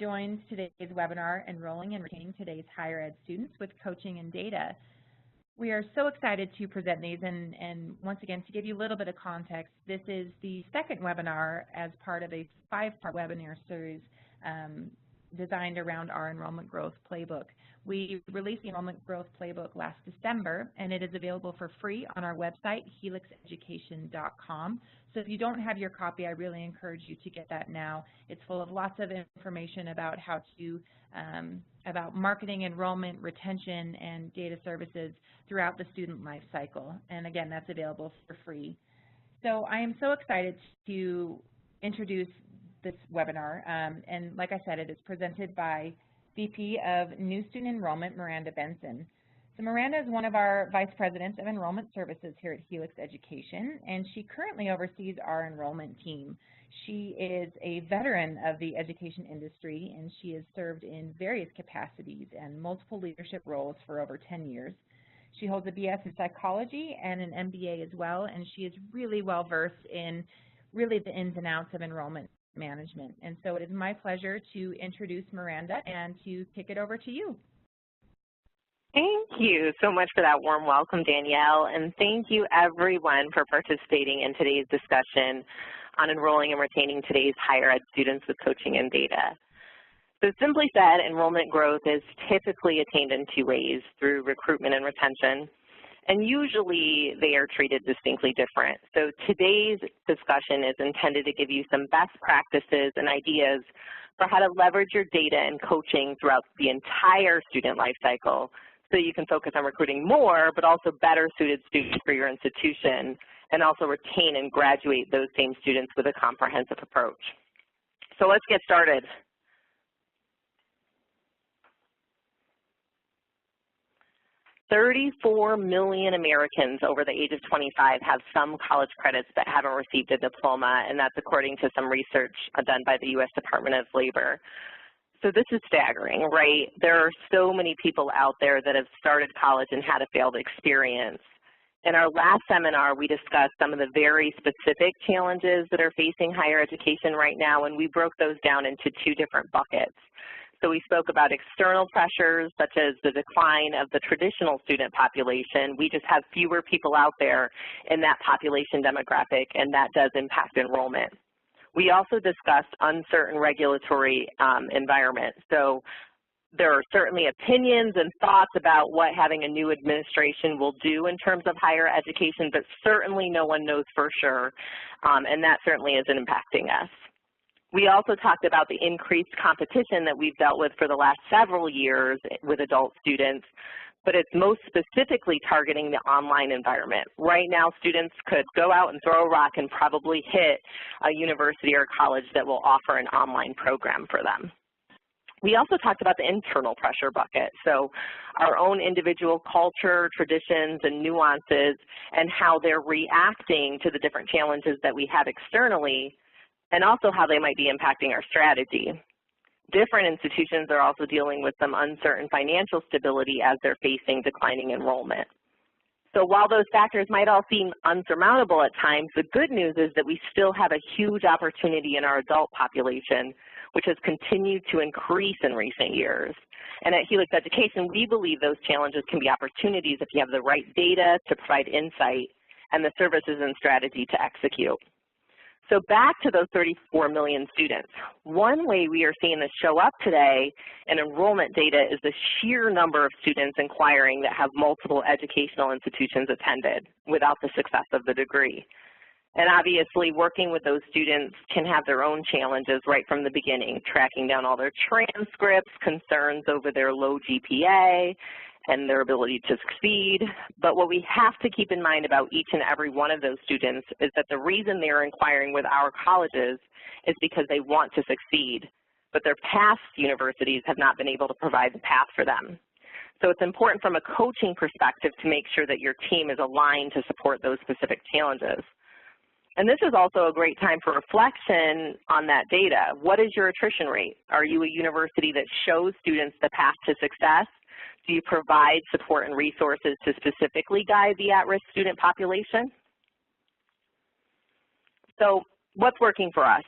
joins today's webinar, Enrolling and Retaining Today's Higher Ed Students with Coaching and Data. We are so excited to present these, and once again, to give you a little bit of context, this is the second webinar as part of a 5-part webinar series designed around our Enrollment Growth Playbook. We released the Enrollment Growth Playbook last December, and it is available for free on our website, helixeducation.com. So if you don't have your copy, I really encourage you to get that now. It's full of lots of information about how to, about marketing, enrollment, retention, and data services throughout the student life cycle. And again, that's available for free. So I am so excited to introduce this webinar, and like I said, it is presented by VP of New Student Enrollment, Miranda Benson. So Miranda is one of our Vice Presidents of Enrollment Services here at Helix Education, and she currently oversees our enrollment team. She is a veteran of the education industry, and she has served in various capacities and multiple leadership roles for over 10 years. She holds a BS in psychology and an MBA as well, and she is really well versed in really the ins and outs of enrollment management. And so it is my pleasure to introduce Miranda and to kick it over to you. Thank you so much for that warm welcome, Danielle, and thank you everyone for participating in today's discussion on enrolling and retaining today's higher ed students with coaching and data. So simply said, enrollment growth is typically attained in 2 ways, through recruitment and retention, and usually they are treated distinctly different. So today's discussion is intended to give you some best practices and ideas for how to leverage your data and coaching throughout the entire student life cycle so you can focus on recruiting more, but also better suited students for your institution, and also retain and graduate those same students with a comprehensive approach. So let's get started. 34 million Americans over the age of 25 have some college credits that haven't received a diploma, and that's according to some research done by the U.S. Department of Labor. So this is staggering, right? There are so many people out there that have started college and had a failed experience. In our last seminar, we discussed some of the very specific challenges that are facing higher education right now, and we broke those down into 2 different buckets. So we spoke about external pressures, such as the decline of the traditional student population. We just have fewer people out there in that population demographic, and that does impact enrollment. We also discussed uncertain regulatory environment. So there are certainly opinions and thoughts about what having a new administration will do in terms of higher education, but certainly no one knows for sure, and that certainly isn't impacting us. We also talked about the increased competition that we've dealt with for the last several years with adult students, but it's most specifically targeting the online environment. Right now, students could go out and throw a rock and probably hit a university or college that will offer an online program for them. We also talked about the internal pressure bucket, so our own individual culture, traditions, and nuances, and how they're reacting to the different challenges that we have externally, and also how they might be impacting our strategy. Different institutions are also dealing with some uncertain financial stability as they're facing declining enrollment. So while those factors might all seem unsurmountable at times, the good news is that we still have a huge opportunity in our adult population, which has continued to increase in recent years. And at Helix Education, we believe those challenges can be opportunities if you have the right data to provide insight and the services and strategy to execute. So back to those 34 million students. One way we are seeing this show up today in enrollment data is the sheer number of students inquiring that have multiple educational institutions attended without the success of the degree. And obviously, working with those students can have their own challenges right from the beginning, tracking down all their transcripts, concerns over their low GPA, and their ability to succeed. But what we have to keep in mind about each and every one of those students is that the reason they are inquiring with our colleges is because they want to succeed, but their past universities have not been able to provide the path for them. So it's important from a coaching perspective to make sure that your team is aligned to support those specific challenges. And this is also a great time for reflection on that data. What is your attrition rate? Are you a university that shows students the path to success? Do you provide support and resources to specifically guide the at-risk student population? So what's working for us?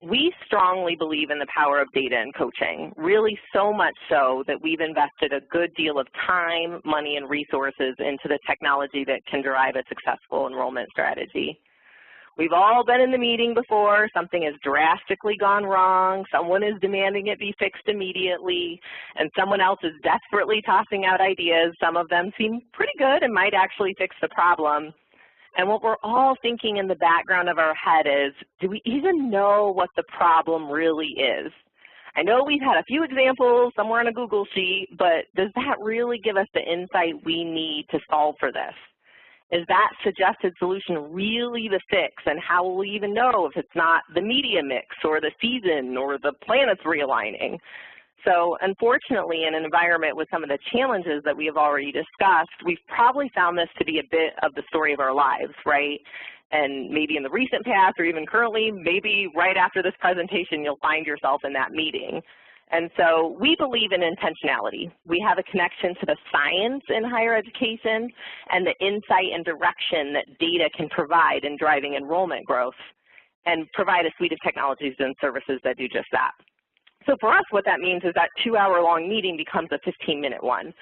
We strongly believe in the power of data in coaching, really so much so that we've invested a good deal of time, money, and resources into the technology that can drive a successful enrollment strategy. We've all been in the meeting before, something has drastically gone wrong, someone is demanding it be fixed immediately, and someone else is desperately tossing out ideas. Some of them seem pretty good and might actually fix the problem. And what we're all thinking in the background of our head is, do we even know what the problem really is? I know we've had a few examples somewhere in a Google sheet, but does that really give us the insight we need to solve for this? Is that suggested solution really the fix, and how will we even know if it's not the media mix or the season or the planets realigning? So unfortunately, in an environment with some of the challenges that we have already discussed, we've probably found this to be a bit of the story of our lives, right? And maybe in the recent past or even currently, maybe right after this presentation, you'll find yourself in that meeting. And so we believe in intentionality. We have a connection to the science in higher education and the insight and direction that data can provide in driving enrollment growth, and provide a suite of technologies and services that do just that. So for us, what that means is that 2-hour-long meeting becomes a 15-minute one.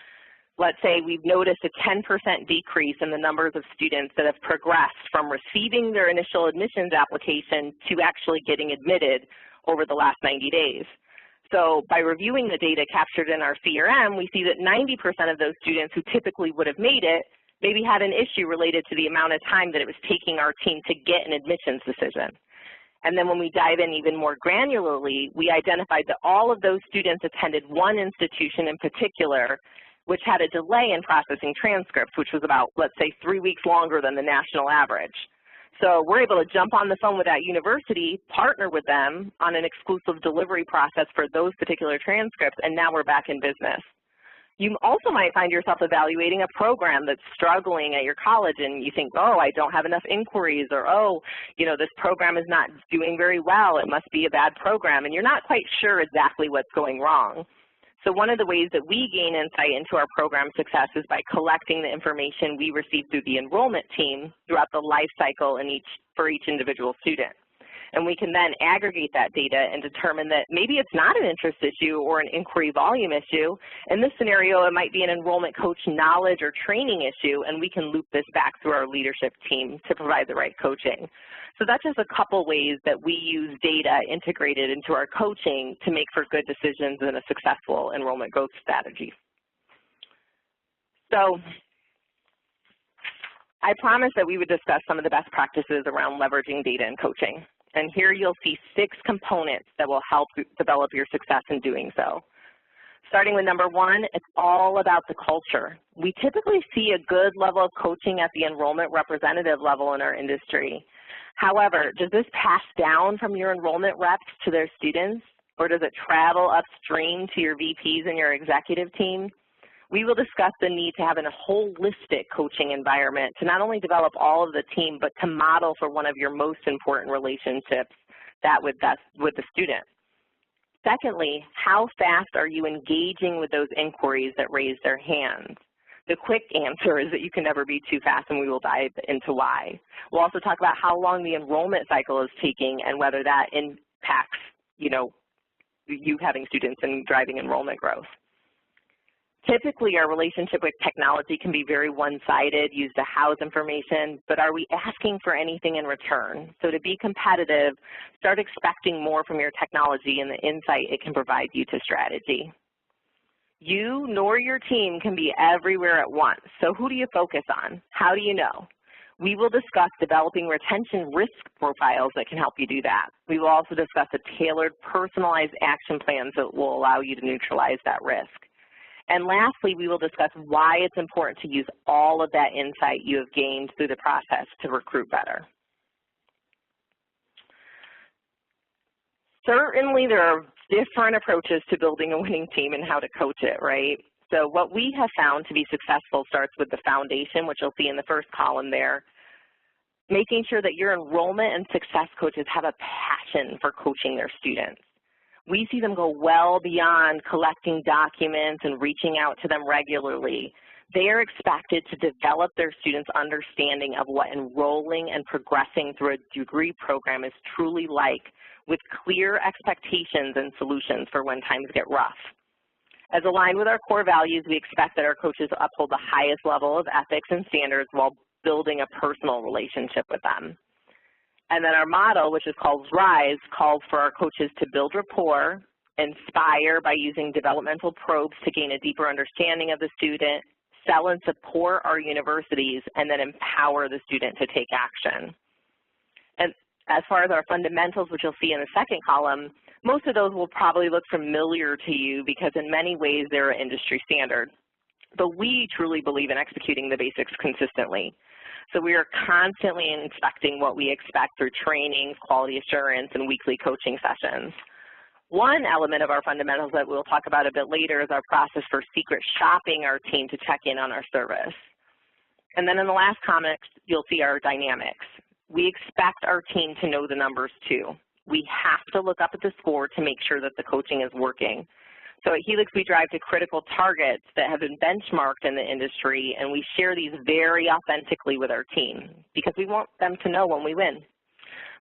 Let's say we've noticed a 10% decrease in the numbers of students that have progressed from receiving their initial admissions application to actually getting admitted over the last 90 days. So by reviewing the data captured in our CRM, we see that 90% of those students who typically would have made it maybe had an issue related to the amount of time that it was taking our team to get an admissions decision. And then when we dive in even more granularly, we identified that all of those students attended one institution in particular, which had a delay in processing transcripts, which was about, let's say, 3 weeks longer than the national average. So we're able to jump on the phone with that university, partner with them on an exclusive delivery process for those particular transcripts, and now we're back in business. You also might find yourself evaluating a program that's struggling at your college, and you think, oh, I don't have enough inquiries, or, oh, you know, this program is not doing very well. It must be a bad program, and you're not quite sure exactly what's going wrong. So one of the ways that we gain insight into our program success is by collecting the information we receive through the enrollment team throughout the life cycle for each individual student. And we can then aggregate that data and determine that maybe it's not an interest issue or an inquiry volume issue. In this scenario, it might be an enrollment coach knowledge or training issue, and we can loop this back through our leadership team to provide the right coaching. So that's just a couple ways that we use data integrated into our coaching to make for good decisions and a successful enrollment growth strategy. So I promised that we would discuss some of the best practices around leveraging data in coaching. And here you'll see 6 components that will help develop your success in doing so. Starting with number 1, it's all about the culture. We typically see a good level of coaching at the enrollment representative level in our industry. However, does this pass down from your enrollment reps to their students, or does it travel upstream to your VPs and your executive team? We will discuss the need to have a holistic coaching environment to not only develop all of the team, but to model for one of your most important relationships, that with the student. Secondly, how fast are you engaging with those inquiries that raise their hands? The quick answer is that you can never be too fast, and we will dive into why. We'll also talk about how long the enrollment cycle is taking and whether that impacts, you having students and driving enrollment growth. Typically, our relationship with technology can be very one-sided, used to house information, but are we asking for anything in return? So to be competitive, start expecting more from your technology and the insight it can provide you to strategy. You nor your team can be everywhere at once, so who do you focus on? How do you know? We will discuss developing retention risk profiles that can help you do that. We will also discuss a tailored, personalized action plans that will allow you to neutralize that risk. And lastly, we will discuss why it's important to use all of that insight you have gained through the process to recruit better. Certainly, there are different approaches to building a winning team and how to coach it, right? So what we have found to be successful starts with the foundation, which you'll see in the first column there, making sure that your enrollment and success coaches have a passion for coaching their students. We see them go well beyond collecting documents and reaching out to them regularly. They are expected to develop their students' understanding of what enrolling and progressing through a degree program is truly like with clear expectations and solutions for when times get rough. As aligned with our core values, we expect that our coaches uphold the highest level of ethics and standards while building a personal relationship with them. And then our model, which is called RISE, calls for our coaches to build rapport, inspire by using developmental probes to gain a deeper understanding of the student, sell and support our universities, and then empower the student to take action. And as far as our fundamentals, which you'll see in the second column, most of those will probably look familiar to you because in many ways they're an industry standard. But we truly believe in executing the basics consistently. So we are constantly inspecting what we expect through trainings, quality assurance, and weekly coaching sessions. One element of our fundamentals that we'll talk about a bit later is our process for secret shopping our team to check in on our service. And then in the last comment, you'll see our dynamics. We expect our team to know the numbers too. We have to look up at the score to make sure that the coaching is working. So at Helix, we drive to critical targets that have been benchmarked in the industry, and we share these very authentically with our team because we want them to know when we win.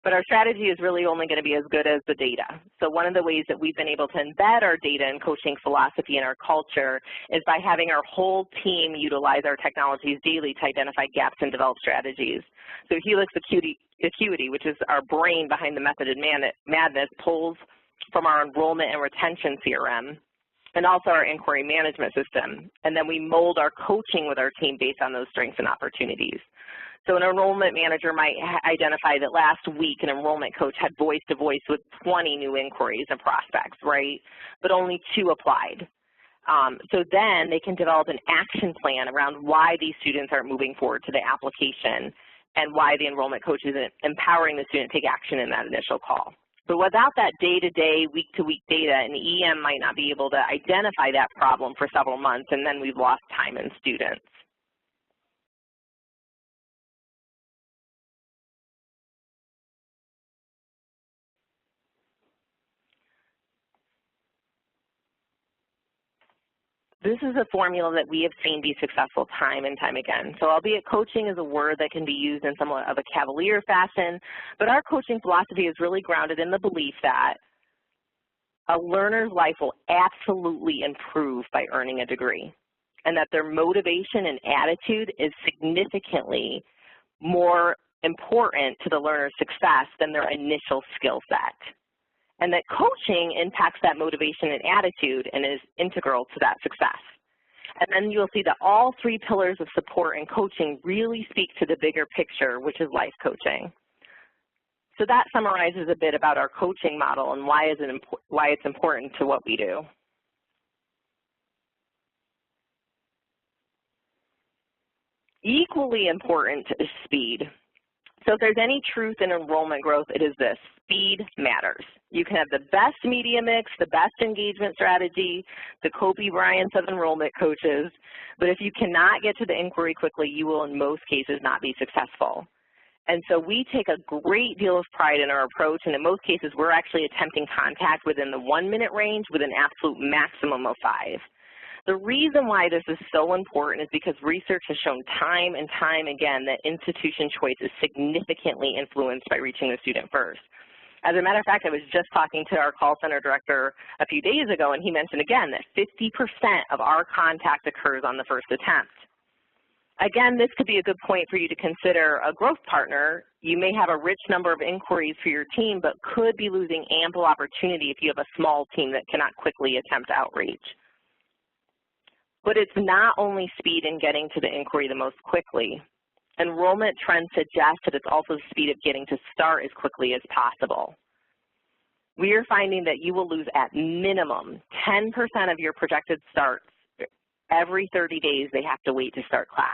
But our strategy is really only going to be as good as the data. So one of the ways that we've been able to embed our data and coaching philosophy in our culture is by having our whole team utilize our technologies daily to identify gaps and develop strategies. So Helix Acuity, which is our brain behind the method of madness, pulls from our enrollment and retention CRM, and also our inquiry management system. And then we mold our coaching with our team based on those strengths and opportunities. So an enrollment manager might identify that last week an enrollment coach had voice-to-voice with 20 new inquiries and prospects, right? But only 2 applied. So then they can develop an action plan around why these students aren't moving forward to the application and why the enrollment coach isn't empowering the student to take action in that initial call. But without that day-to-day, week-to-week data, an EM might not be able to identify that problem for several months, and then we've lost time in students. This is a formula that we have seen be successful time and time again. So albeit coaching is a word that can be used in somewhat of a cavalier fashion, but our coaching philosophy is really grounded in the belief that a learner's life will absolutely improve by earning a degree, and that their motivation and attitude is significantly more important to the learner's success than their initial skill set. And that coaching impacts that motivation and attitude and is integral to that success. And then you'll see that all 3 pillars of support and coaching really speak to the bigger picture, which is life coaching. So that summarizes a bit about our coaching model and why it's important to what we do. Equally important is speed. So if there's any truth in enrollment growth, it is this: speed matters. You can have the best media mix, the best engagement strategy, the Kobe Bryants of enrollment coaches, but if you cannot get to the inquiry quickly, you will in most cases not be successful. And so we take a great deal of pride in our approach, and in most cases we're actually attempting contact within the 1-minute range with an absolute maximum of 5. The reason why this is so important is because research has shown time and time again that institution choice is significantly influenced by reaching the student first. As a matter of fact, I was just talking to our call center director a few days ago, and he mentioned again that 50% of our contact occurs on the first attempt. Again, this could be a good point for you to consider a growth partner. You may have a rich number of inquiries for your team, but could be losing ample opportunity if you have a small team that cannot quickly attempt outreach. But it's not only speed in getting to the inquiry the most quickly. Enrollment trends suggest that it's also the speed of getting to start as quickly as possible. We are finding that you will lose at minimum 10% of your projected starts every 30 days they have to wait to start class.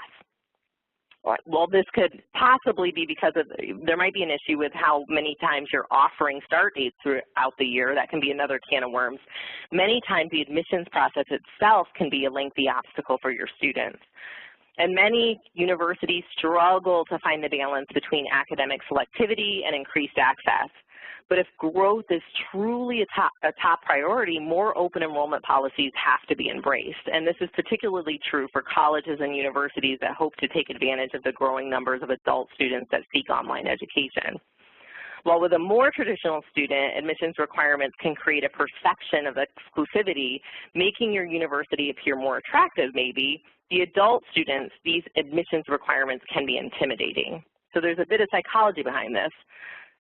Well, this could possibly be because there might be an issue with how many times you're offering start dates throughout the year. That can be another can of worms. Many times the admissions process itself can be a lengthy obstacle for your students. And many universities struggle to find the balance between academic selectivity and increased access. But if growth is truly a top priority, more open enrollment policies have to be embraced. And this is particularly true for colleges and universities that hope to take advantage of the growing numbers of adult students that seek online education. While with a more traditional student, admissions requirements can create a perception of exclusivity, making your university appear more attractive maybe. The adult students, these admissions requirements can be intimidating. So there's a bit of psychology behind this.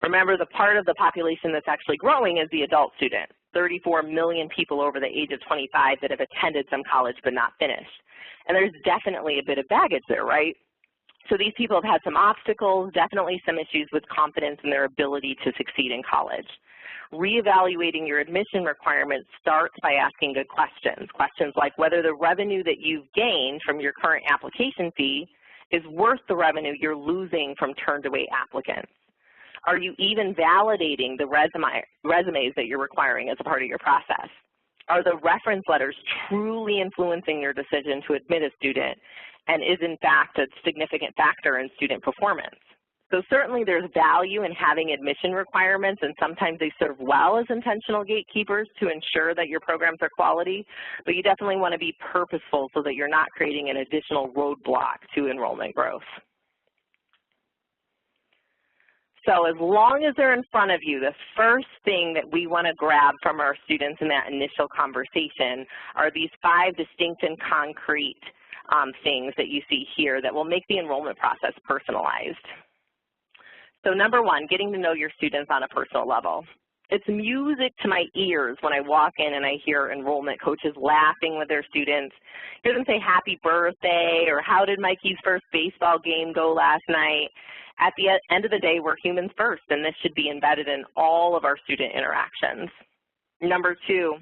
Remember, the part of the population that's actually growing is the adult student, 34 million people over the age of 25 that have attended some college but not finished. And there's definitely a bit of baggage there, right? So these people have had some obstacles, definitely some issues with confidence in their ability to succeed in college. Reevaluating your admission requirements starts by asking good questions. Questions like whether the revenue that you've gained from your current application fee is worth the revenue you're losing from turned-away applicants. Are you even validating the resumes that you're requiring as a part of your process? Are the reference letters truly influencing your decision to admit a student, and is in fact a significant factor in student performance? So certainly there's value in having admission requirements, and sometimes they serve well as intentional gatekeepers to ensure that your programs are quality, but you definitely want to be purposeful so that you're not creating an additional roadblock to enrollment growth. So as long as they're in front of you, the first thing that we want to grab from our students in that initial conversation are these 5 distinct and concrete things that you see here that will make the enrollment process personalized. So number 1, getting to know your students on a personal level. It's music to my ears when I walk in and I hear enrollment coaches laughing with their students, hear them say happy birthday or how did Mikey's first baseball game go last night. At the end of the day, we're humans first, and this should be embedded in all of our student interactions. Number 2,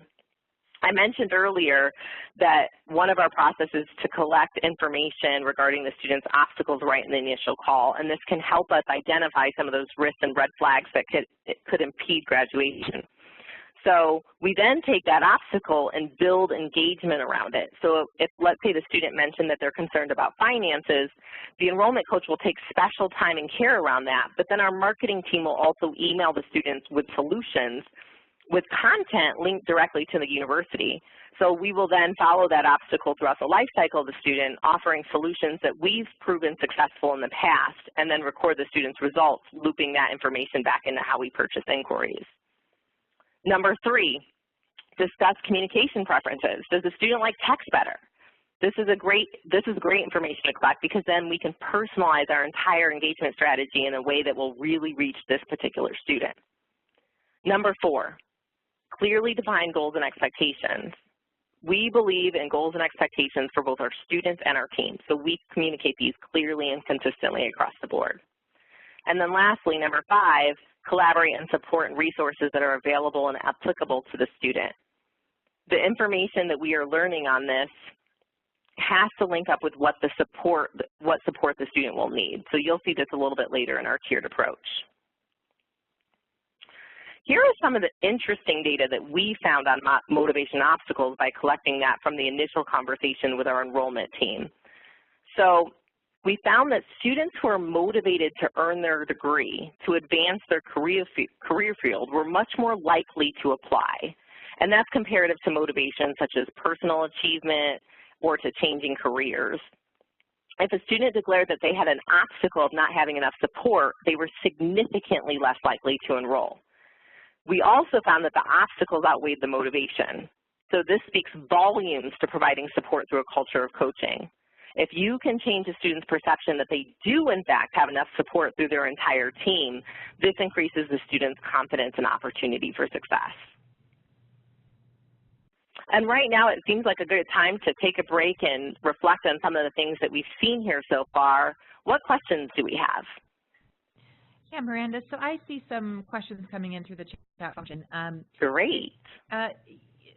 I mentioned earlier that one of our processes is to collect information regarding the student's obstacles right in the initial call, and this can help us identify some of those risks and red flags that could impede graduation. So we then take that obstacle and build engagement around it. So if, let's say, the student mentioned that they're concerned about finances, the enrollment coach will take special time and care around that, but then our marketing team will also email the students with solutions with content linked directly to the university. So we will then follow that obstacle throughout the life cycle of the student, offering solutions that we've proven successful in the past, and then record the student's results, looping that information back into how we purchase inquiries. Number 3, discuss communication preferences. Does the student like text better? This is great information to collect because then we can personalize our entire engagement strategy in a way that will really reach this particular student. Number 4, clearly define goals and expectations. We believe in goals and expectations for both our students and our team, so we communicate these clearly and consistently across the board. And then lastly, number 5, collaborate and support resources that are available and applicable to the student. The information that we are learning on this has to link up with what support the student will need. So you'll see this a little bit later in our tiered approach. Here are some of the interesting data that we found on motivation obstacles by collecting that from the initial conversation with our enrollment team. So we found that students who are motivated to earn their degree, to advance their career field, were much more likely to apply. And that's comparative to motivations such as personal achievement or to changing careers. If a student declared that they had an obstacle of not having enough support, they were significantly less likely to enroll. We also found that the obstacles outweighed the motivation. So this speaks volumes to providing support through a culture of coaching. If you can change a student's perception that they do, in fact, have enough support through their entire team, this increases the student's confidence and opportunity for success. And right now, it seems like a good time to take a break and reflect on some of the things that we've seen here so far. What questions do we have? Yeah, Miranda, so I see some questions coming in through the chat function. Great.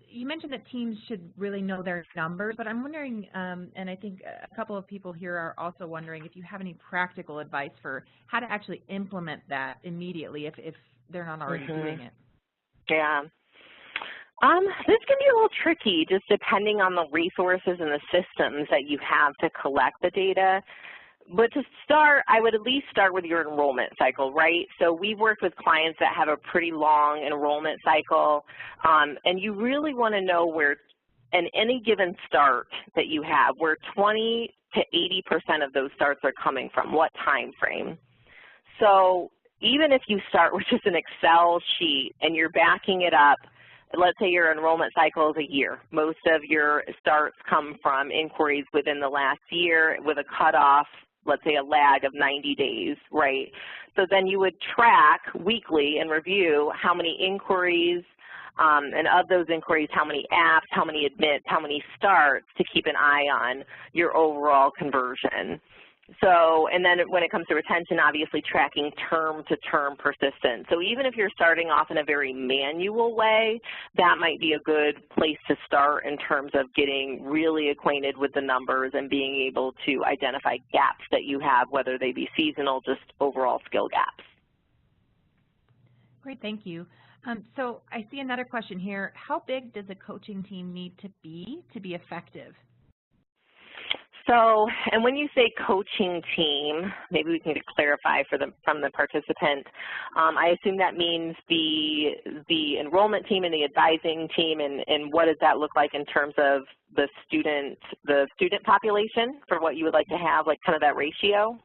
You mentioned that teams should really know their numbers, but I'm wondering, and I think a couple of people here are also wondering if you have any practical advice for how to actually implement that immediately if they're not already doing it. Yeah. This can be a little tricky just depending on the resources and the systems that you have to collect the data. But to start, I would at least start with your enrollment cycle, right? So we've worked with clients that have a pretty long enrollment cycle, and you really want to know where, in any given start that you have, where 20 to 80% of those starts are coming from, what time frame. So even if you start with just an Excel sheet and you're backing it up, let's say your enrollment cycle is a year. Most of your starts come from inquiries within the last year with a cutoff, let's say a lag of 90 days, right? So then you would track weekly and review how many inquiries, and of those inquiries, how many apps, how many admits, how many starts, to keep an eye on your overall conversion. So, and then when it comes to retention, obviously tracking term-to-term persistence. So even if you're starting off in a very manual way, that might be a good place to start in terms of getting really acquainted with the numbers and being able to identify gaps that you have, whether they be seasonal, just overall skill gaps. Great, thank you. So I see another question here. How big does a coaching team need to be effective? So, and when you say coaching team, maybe we can clarify from the participant. I assume that means the enrollment team and the advising team, and what does that look like in terms of the student population for what you would like to have, like kind of that ratio?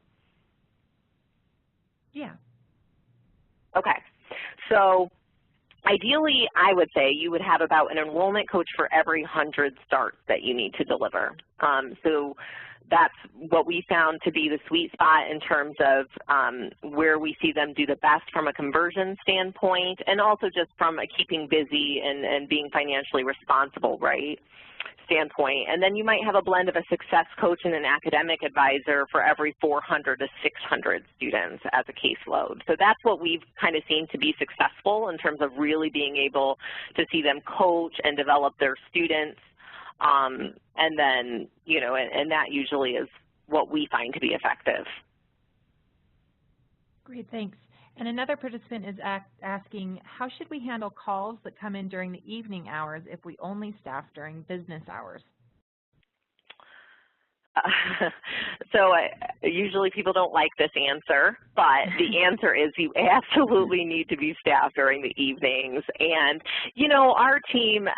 Yeah. Okay. So ideally, I would say you would have about an enrollment coach for every 100 starts that you need to deliver. So that's what we found to be the sweet spot in terms of where we see them do the best from a conversion standpoint, and also just from a keeping busy and being financially responsible, right, standpoint. And then you might have a blend of a success coach and an academic advisor for every 400 to 600 students as a caseload. So that's what we've kind of seen to be successful in terms of really being able to see them coach and develop their students. And then, you know, and that usually is what we find to be effective. Great, thanks. And another participant is asking, how should we handle calls that come in during the evening hours if we only staff during business hours? So usually people don't like this answer, but the answer is you absolutely need to be staffed during the evenings. And, you know, our team,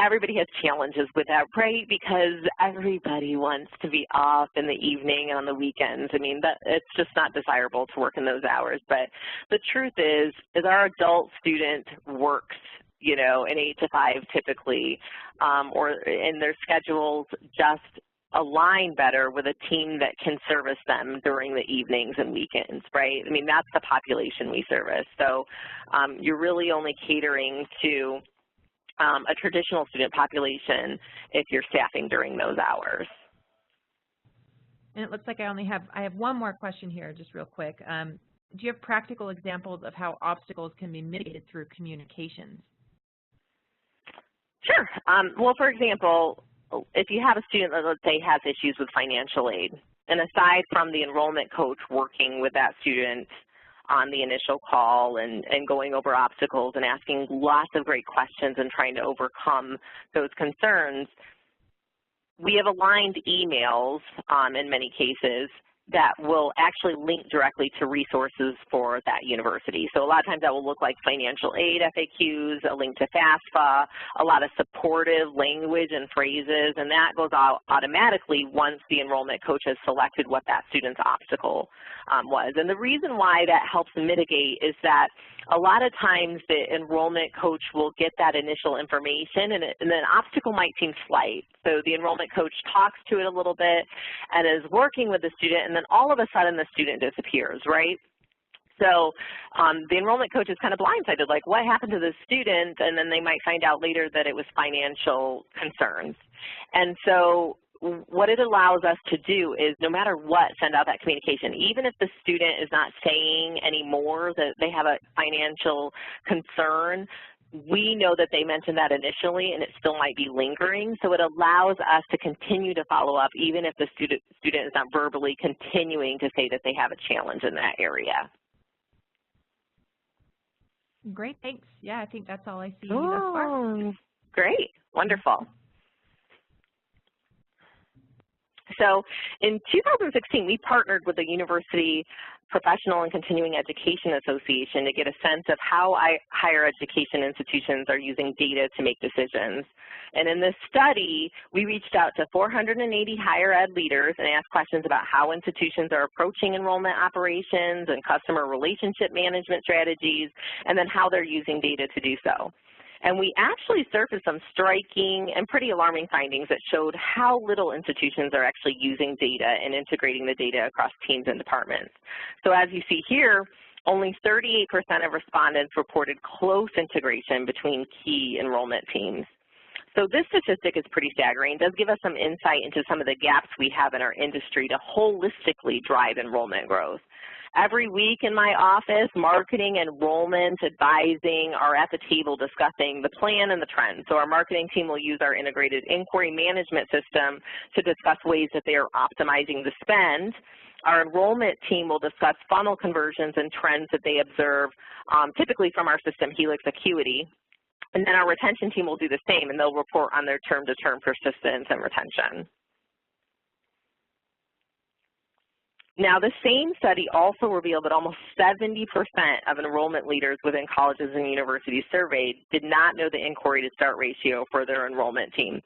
everybody has challenges with that, right? Because everybody wants to be off in the evening and on the weekends. I mean, it's just not desirable to work in those hours. But the truth is our adult student works, you know, an 8 to 5 typically, and their schedules just align better with a team that can service them during the evenings and weekends, right? I mean, that's the population we service. So you're really only catering to a traditional student population if you're staffing during those hours. And it looks like I have one more question here, just real quick. Do you have practical examples of how obstacles can be mitigated through communications? Sure. Well, for example, if you have a student that, let's say, has issues with financial aid, and aside from the enrollment coach working with that student on the initial call and going over obstacles and asking lots of great questions and trying to overcome those concerns, we have aligned emails in many cases that will actually link directly to resources for that university. So a lot of times that will look like financial aid FAQs, a link to FAFSA, a lot of supportive language and phrases, and that goes out automatically once the enrollment coach has selected what that student's obstacle was. And the reason why that helps mitigate is that a lot of times the enrollment coach will get that initial information and the obstacle might seem slight. So the enrollment coach talks to it a little bit and is working with the student, and then all of a sudden the student disappears, right? So the enrollment coach is kind of blindsided, like what happened to the student? And then they might find out later that it was financial concerns. And so what it allows us to do is no matter what, send out that communication. Even if the student is not saying anymore that they have a financial concern, we know that they mentioned that initially and it still might be lingering. So it allows us to continue to follow up even if the student is not verbally continuing to say that they have a challenge in that area. Great, thanks. Yeah, I think that's all I see thus Oh, far. great, wonderful. So in 2016, we partnered with the University Professional and Continuing Education Association to get a sense of how higher education institutions are using data to make decisions. And in this study, we reached out to 480 higher ed leaders and asked questions about how institutions are approaching enrollment operations and customer relationship management strategies, and then how they're using data to do so. And we actually surfaced some striking and pretty alarming findings that showed how little institutions are actually using data and integrating the data across teams and departments. So as you see here, only 38% of respondents reported close integration between key enrollment teams. So this statistic is pretty staggering. It does give us some insight into some of the gaps we have in our industry to holistically drive enrollment growth. Every week in my office, marketing, enrollment, advising are at the table discussing the plan and the trends. So our marketing team will use our integrated inquiry management system to discuss ways that they are optimizing the spend. Our enrollment team will discuss funnel conversions and trends that they observe, typically from our system, Helix Acuity. And then our retention team will do the same, and they'll report on their term-to-term persistence and retention. Now, the same study also revealed that almost 70% of enrollment leaders within colleges and universities surveyed did not know the inquiry-to-start ratio for their enrollment team.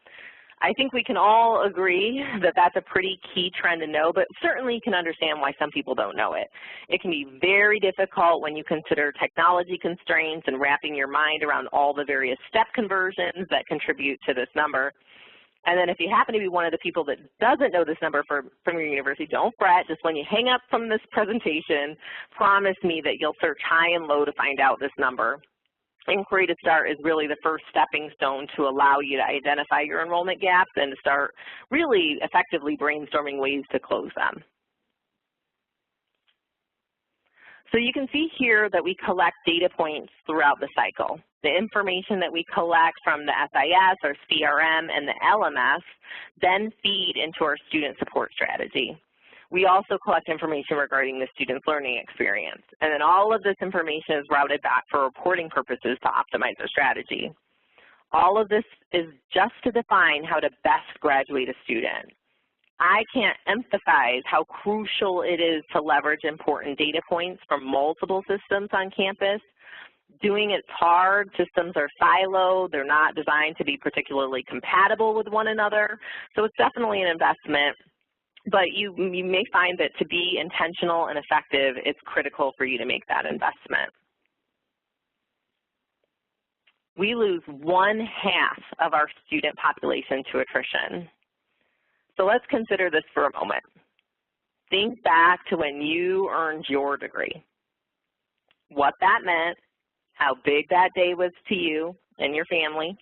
I think we can all agree that that's a pretty key trend to know, but certainly you can understand why some people don't know it. It can be very difficult when you consider technology constraints and wrapping your mind around all the various step conversions that contribute to this number. And then if you happen to be one of the people that doesn't know this number from your university, don't fret. Just when you hang up from this presentation, promise me that you'll search high and low to find out this number. Inquiry to Start is really the first stepping stone to allow you to identify your enrollment gaps and to start really effectively brainstorming ways to close them. So you can see here that we collect data points throughout the cycle. The information that we collect from the SIS, our CRM, and the LMS then feed into our student support strategy. We also collect information regarding the student's learning experience. And then all of this information is routed back for reporting purposes to optimize our strategy. All of this is just to define how to best graduate a student. I can't emphasize how crucial it is to leverage important data points from multiple systems on campus. Doing it's hard. Systems are siloed. They're not designed to be particularly compatible with one another. So it's definitely an investment, but you may find that to be intentional and effective, it's critical for you to make that investment. We lose 1/2 of our student population to attrition. So let's consider this for a moment. Think back to when you earned your degree. What that meant, how big that day was to you and your family,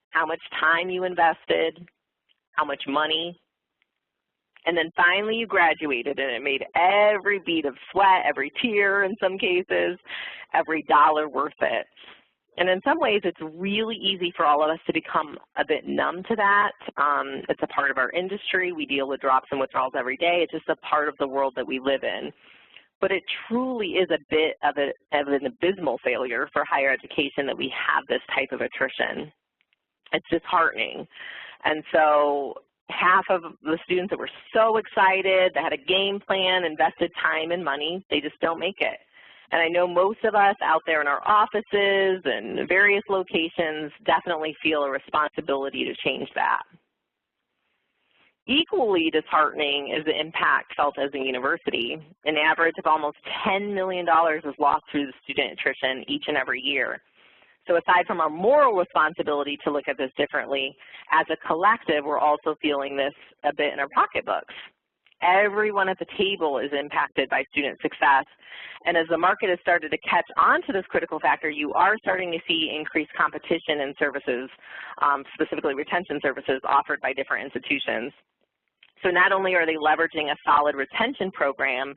how much time you invested, how much money, and then finally you graduated and it made every bead of sweat, every tear in some cases, every dollar worth it. And in some ways, it's really easy for all of us to become a bit numb to that. It's a part of our industry. We deal with drops and withdrawals every day. It's just a part of the world that we live in. But it truly is a bit of an abysmal failure for higher education that we have this type of attrition. It's disheartening. And so half of the students that were so excited, that had a game plan, invested time and money, they just don't make it. And I know most of us out there in our offices and various locations definitely feel a responsibility to change that. Equally disheartening is the impact felt as a university. An average of almost $10 million is lost through the student attrition each and every year. So aside from our moral responsibility to look at this differently, as a collective, we're also feeling this a bit in our pocketbooks. Everyone at the table is impacted by student success, and as the market has started to catch on to this critical factor, you are starting to see increased competition in services, specifically retention services offered by different institutions. So not only are they leveraging a solid retention program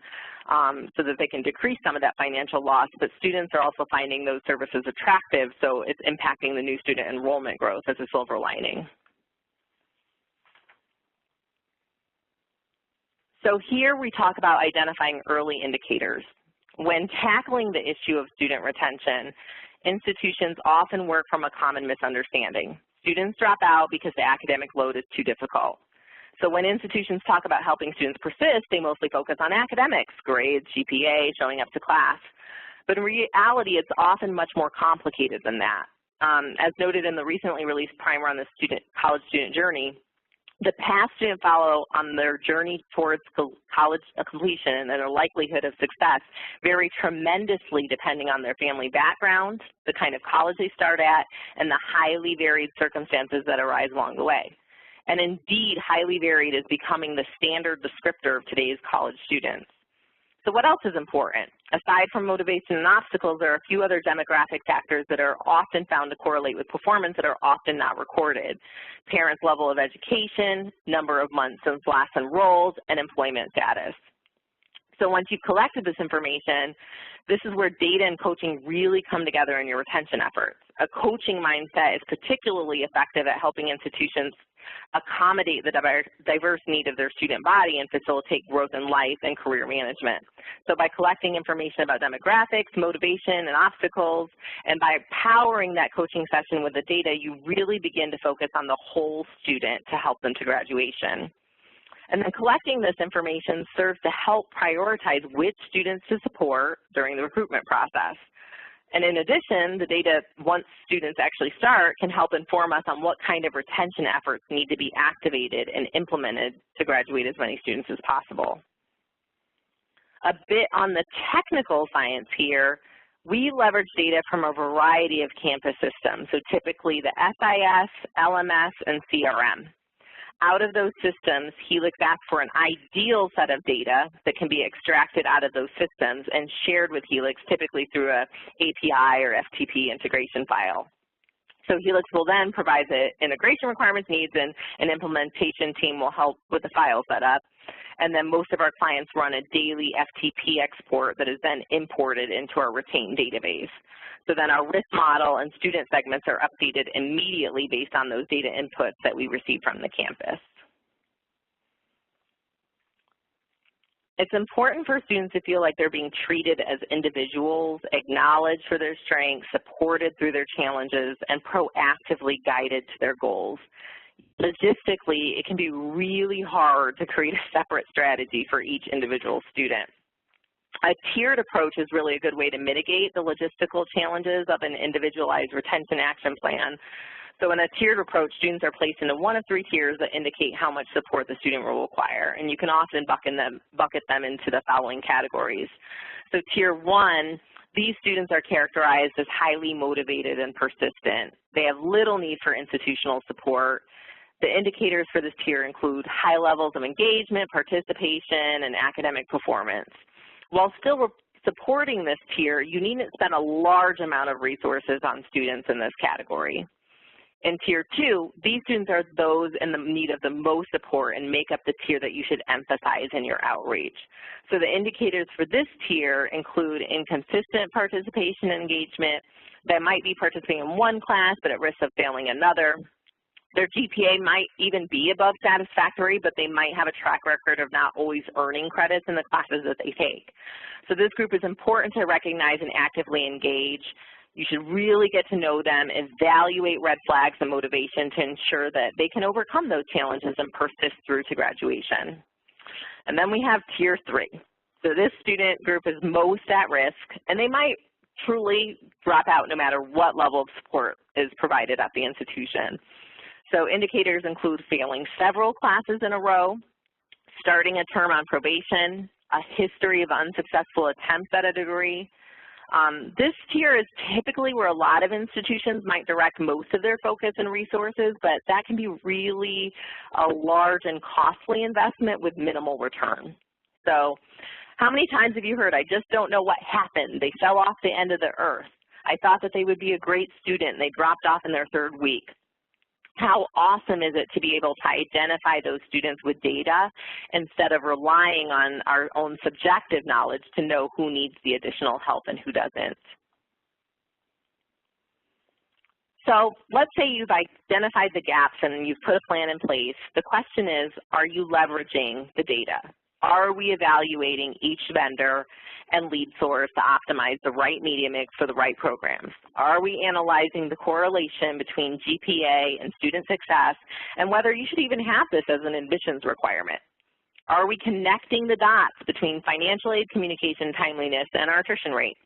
so that they can decrease some of that financial loss, but students are also finding those services attractive, so it's impacting the new student enrollment growth as a silver lining. So here we talk about identifying early indicators. When tackling the issue of student retention, institutions often work from a common misunderstanding. Students drop out because the academic load is too difficult. So when institutions talk about helping students persist, they mostly focus on academics, grades, GPA, showing up to class. But in reality, it's often much more complicated than that. As noted in the recently released primer on the college student journey, the path students follow on their journey towards college completion and their likelihood of success vary tremendously depending on their family background, the kind of college they start at, and the highly varied circumstances that arise along the way. And indeed, highly varied is becoming the standard descriptor of today's college students. So what else is important? Aside from motivation and obstacles, there are a few other demographic factors that are often found to correlate with performance that are often not recorded. Parents' level of education, number of months since last enrolled, and employment status. So once you've collected this information, this is where data and coaching really come together in your retention efforts. A coaching mindset is particularly effective at helping institutions accommodate the diverse need of their student body and facilitate growth in life and career management. So by collecting information about demographics, motivation, and obstacles, and by powering that coaching session with the data, you really begin to focus on the whole student to help them to graduation. And then collecting this information serves to help prioritize which students to support during the recruitment process. And in addition, the data, once students actually start, can help inform us on what kind of retention efforts need to be activated and implemented to graduate as many students as possible. A bit on the technical science here, we leverage data from a variety of campus systems, so typically the SIS, LMS, and CRM. Out of those systems, Helix asks for an ideal set of data that can be extracted out of those systems and shared with Helix, typically through a API or FTP integration file. So Helix will then provide the integration requirements, needs, and an implementation team will help with the file setup. And then most of our clients run a daily FTP export that is then imported into our retained database. So then our risk model and student segments are updated immediately based on those data inputs that we receive from the campus. It's important for students to feel like they're being treated as individuals, acknowledged for their strengths, supported through their challenges, and proactively guided to their goals. Logistically, it can be really hard to create a separate strategy for each individual student. A tiered approach is really a good way to mitigate the logistical challenges of an individualized retention action plan. So in a tiered approach, students are placed into one of 3 tiers that indicate how much support the student will require, and you can often bucket them into the following categories. So tier 1, these students are characterized as highly motivated and persistent. They have little need for institutional support. The indicators for this tier include high levels of engagement, participation, and academic performance. While still supporting this tier, you needn't spend a large amount of resources on students in this category. In tier 2, these students are those in the need of the most support and make up the tier that you should emphasize in your outreach. So the indicators for this tier include inconsistent participation and engagement. They might be participating in one class but at risk of failing another. Their GPA might even be above satisfactory, but they might have a track record of not always earning credits in the classes that they take. So this group is important to recognize and actively engage. You should really get to know them, evaluate red flags and motivation to ensure that they can overcome those challenges and persist through to graduation. And then we have tier 3. So this student group is most at risk, and they might truly drop out no matter what level of support is provided at the institution. So indicators include failing several classes in a row, starting a term on probation, a history of unsuccessful attempts at a degree. This tier is typically where a lot of institutions might direct most of their focus and resources, but that can be really a large and costly investment with minimal return. So how many times have you heard, I just don't know what happened. They fell off the end of the earth. I thought that they would be a great student, and they dropped off in their 3rd week. How awesome is it to be able to identify those students with data instead of relying on our own subjective knowledge to know who needs the additional help and who doesn't. So let's say you've identified the gaps and you've put a plan in place. The question is, are you leveraging the data? Are we evaluating each vendor and lead source to optimize the right media mix for the right programs? Are we analyzing the correlation between GPA and student success and whether you should even have this as an admissions requirement? Are we connecting the dots between financial aid communication timeliness and our attrition rate?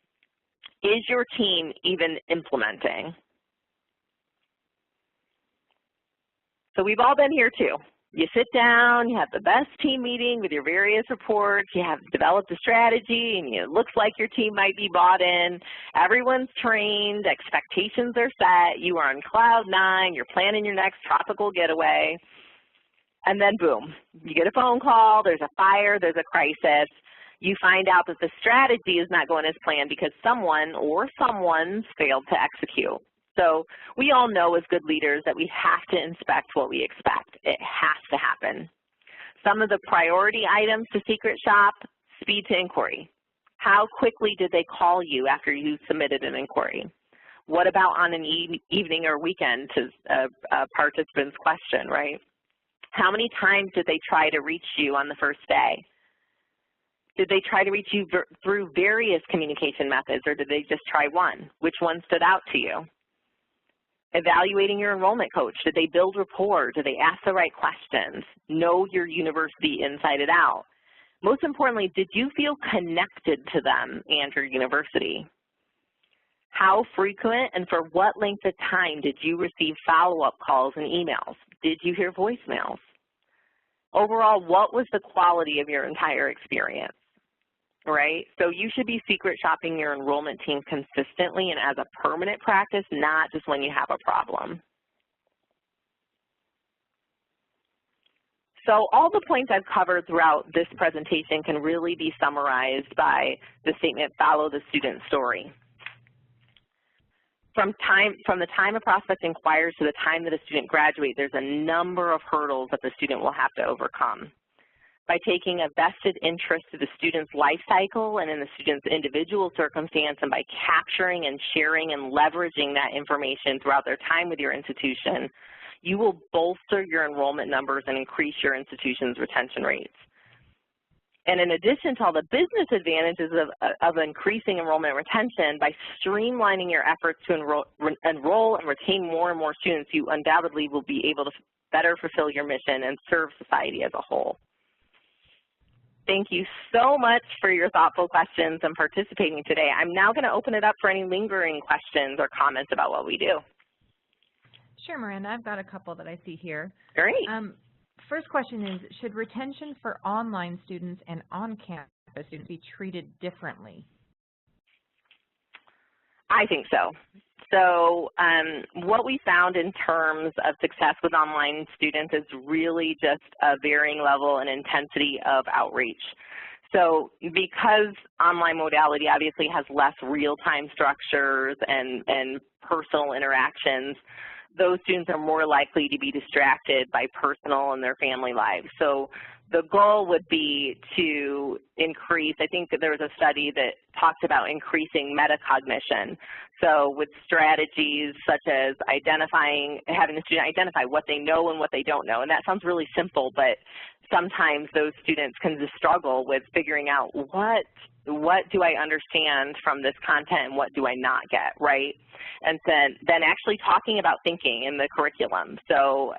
Is your team even implementing? So we've all been here too. You sit down, you have the best team meeting with your various reports, you have developed a strategy, and it looks like your team might be bought in. Everyone's trained, expectations are set, you are on cloud 9, you're planning your next tropical getaway, and then boom, you get a phone call, there's a fire, there's a crisis. You find out that the strategy is not going as planned because someone or someone's failed to execute. So we all know as good leaders that we have to inspect what we expect. It has to happen. Some of the priority items to secret shop, speed to inquiry. How quickly did they call you after you submitted an inquiry? What about on an evening or weekend, to a participant's question, right? How many times did they try to reach you on the first day? Did they try to reach you through various communication methods, or did they just try one? Which one stood out to you? Evaluating your enrollment coach. Did they build rapport? Did they ask the right questions? Know your university inside and out. Most importantly, did you feel connected to them and your university? How frequent and for what length of time did you receive follow-up calls and emails? Did you hear voicemails? Overall, what was the quality of your entire experience? Right? So you should be secret shopping your enrollment team consistently and as a permanent practice, not just when you have a problem. So all the points I've covered throughout this presentation can really be summarized by the statement, follow the student story. From the time a prospect inquires to the time that a student graduates, there's a number of hurdles that the student will have to overcome. By taking a vested interest to the student's life cycle and in the student's individual circumstance, and by capturing and sharing and leveraging that information throughout their time with your institution, you will bolster your enrollment numbers and increase your institution's retention rates. And in addition to all the business advantages of increasing enrollment retention, by streamlining your efforts to enroll and retain more and more students, you undoubtedly will be able to better fulfill your mission and serve society as a whole. Thank you so much for your thoughtful questions and participating today. I'm now going to open it up for any lingering questions or comments about what we do. Sure, Miranda. I've got a couple that I see here. Great. First question is, should retention for online students and on-campus students be treated differently? I think so. So what we found in terms of success with online students is really just a varying level and intensity of outreach. So because online modality obviously has less real-time structures and personal interactions, those students are more likely to be distracted by personal and their family lives. So the goal would be to increase, I think that there was a study that talked about increasing metacognition. So with strategies such as having the student identify what they know and what they don't know. And that sounds really simple, but sometimes those students can just struggle with figuring out what do I understand from this content and what do I not get, right? And then actually talking about thinking in the curriculum. So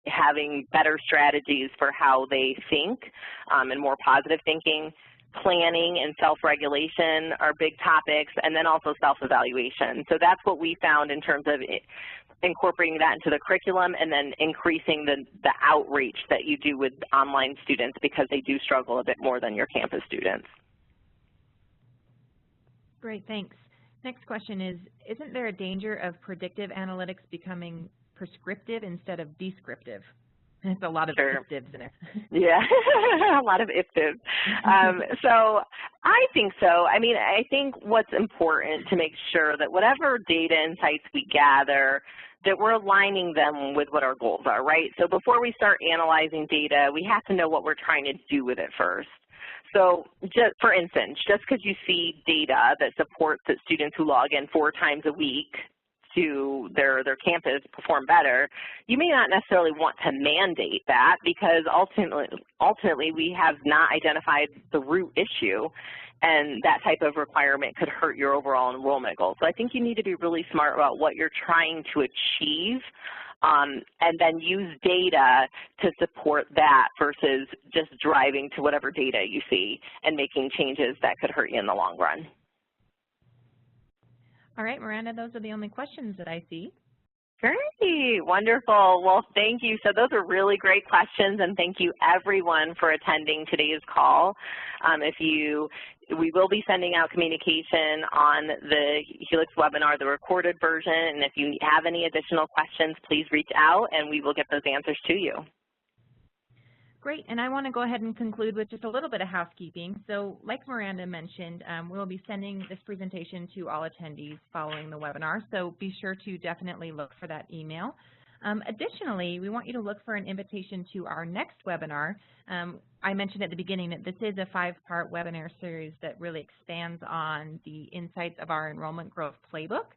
having better strategies for how they think and more positive thinking. Planning and self-regulation are big topics, and then also self-evaluation. So that's what we found in terms of incorporating that into the curriculum and then increasing the outreach that you do with online students because they do struggle a bit more than your campus students. Great, thanks. Next question is, isn't there a danger of predictive analytics becoming prescriptive instead of descriptive? It's a lot of if-divs in there. Yeah, a lot of if-divs. So I think so. I mean, I think what's important to make sure that whatever data insights we gather, that we're aligning them with what our goals are, right? So before we start analyzing data, we have to know what we're trying to do with it first. So just, for instance, just because you see data that supports that students who log in 4 times a week to their campus perform better, you may not necessarily want to mandate that because ultimately we have not identified the root issue, and that type of requirement could hurt your overall enrollment goals. So I think you need to be really smart about what you're trying to achieve, and then use data to support that versus just driving to whatever data you see and making changes that could hurt you in the long run. All right, Miranda, those are the only questions that I see. Great, wonderful. Well, thank you. So those are really great questions, and thank you everyone for attending today's call. We will be sending out communication on the Helix webinar, the recorded version, and if you have any additional questions, please reach out and we will get those answers to you. Great, and I want to go ahead and conclude with just a little bit of housekeeping. So like Miranda mentioned, we'll be sending this presentation to all attendees following the webinar, so be sure to definitely look for that email. Additionally, we want you to look for an invitation to our next webinar. I mentioned at the beginning that this is a 5-part webinar series that really expands on the insights of our enrollment growth playbook.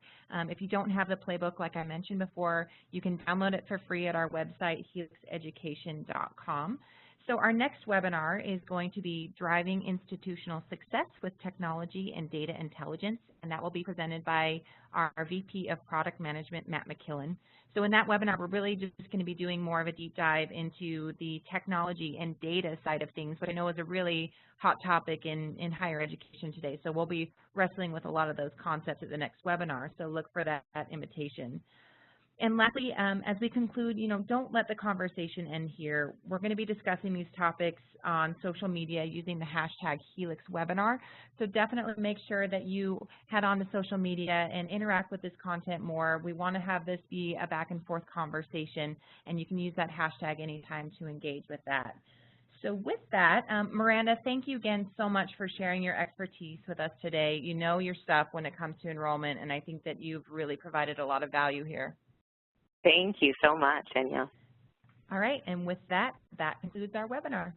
If you don't have the playbook, like I mentioned before, you can download it for free at our website, helixeducation.com. So our next webinar is going to be Driving Institutional Success with Technology and Data Intelligence, and that will be presented by our VP of Product Management, Matt McKillen. So in that webinar, we're really just going to be doing more of a deep dive into the technology and data side of things, which I know is a really hot topic in higher education today. So we'll be wrestling with a lot of those concepts at the next webinar, so look for that invitation. And lastly, as we conclude, don't let the conversation end here. We're going to be discussing these topics on social media using the hashtag HelixWebinar. So definitely make sure that you head on to social media and interact with this content more. We want to have this be a back and forth conversation, and you can use that hashtag anytime to engage with that. So with that, Miranda, thank you again so much for sharing your expertise with us today. You know your stuff when it comes to enrollment, and I think that you've really provided a lot of value here. Thank you so much, Danielle. All right, and with that, that concludes our webinar.